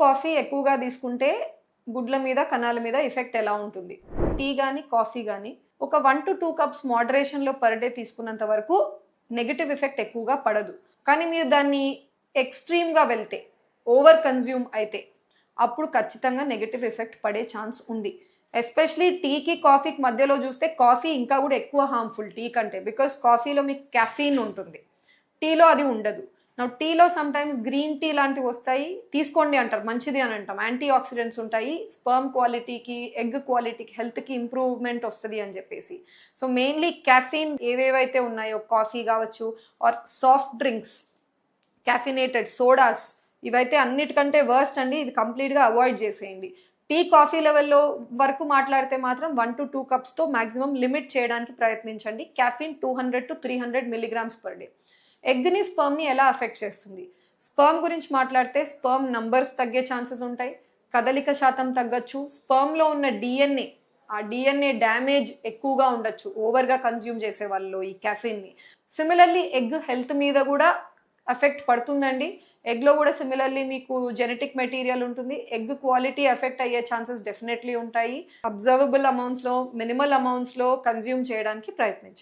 Coffee ఎక్కువగా తీసుకుంటే గుడ్ల మీద కణాల మీద ఎఫెక్ట్ ఎలా ఉంటుంది? టీ కానీ కాఫీ కానీ ఒక 1 to 2 కప్స్ మోడరేషన్లో పర్ డే తీసుకున్నంత వరకు నెగిటివ్ ఎఫెక్ట్ ఎక్కువగా పడదు. కానీ మీరు దాన్ని ఎక్స్ట్రీమ్గా వెళ్తే, ఓవర్ కన్జ్యూమ్ అయితే అప్పుడు ఖచ్చితంగా నెగిటివ్ ఎఫెక్ట్ పడే ఛాన్స్ ఉంది. ఎస్పెషలీ టీకి కాఫీకి మధ్యలో చూస్తే కాఫీ ఇంకా కూడా ఎక్కువ హార్మ్ఫుల్ టీ కంటే, బికాస్ కాఫీలో మీకు కెఫీన్ ఉంటుంది, టీలో అది ఉండదు. నా టీలో సమ్ టైమ్స్ గ్రీన్ టీ లాంటివి వస్తాయి, తీసుకోండి అంటారు, మంచిది అని అంటాం, యాంటీ ఆక్సిడెంట్స్ ఉంటాయి, స్పర్మ్ క్వాలిటీకి, ఎగ్ క్వాలిటీకి, హెల్త్కి ఇంప్రూవ్మెంట్ వస్తుంది అని చెప్పేసి. సో మెయిన్లీ కెఫీన్ ఏవేవైతే ఉన్నాయో, కాఫీ కావచ్చు or soft drinks, caffeinated sodas, ఇవైతే అన్నిటికంటే వర్స్ట్ అండి. ఇవి కంప్లీట్గా అవాయిడ్ చేసేయండి. టీ కాఫీ లెవెల్లో వరకు మాట్లాడితే మాత్రం 1 to 2 కప్స్తో మ్యాక్సిమం లిమిట్ చేయడానికి ప్రయత్నించండి. Caffeine 200 to 300 milligrams per day. ఎగ్ని స్పర్మ్ని ఎలా అఫెక్ట్ చేస్తుంది? స్పర్మ్ గురించి మాట్లాడితే స్పర్మ్ నంబర్స్ తగ్గే ఛాన్సెస్ ఉంటాయి, కదలిక శాతం తగ్గచ్చు, స్పర్మ్లో ఉన్న డిఎన్ఏ, ఆ డిఎన్ఏ డ్యామేజ్ ఎక్కువగా ఉండొచ్చు ఓవర్గా కన్జ్యూమ్ చేసే వాళ్ళు ఈ కెఫీన్ని. సిమిలర్లీ ఎగ్ హెల్త్ మీద కూడా ఎఫెక్ట్ పడుతుందండి. ఎగ్లో కూడా సిమిలర్లీ మీకు జెనెటిక్ మెటీరియల్ ఉంటుంది, ఎగ్ క్వాలిటీ ఎఫెక్ట్ అయ్యే ఛాన్సెస్ డెఫినెట్లీ ఉంటాయి. అబ్జర్వబుల్ అమౌంట్స్లో, మినిమల్ అమౌంట్స్లో కన్జ్యూమ్ చేయడానికి ప్రయత్నించండి.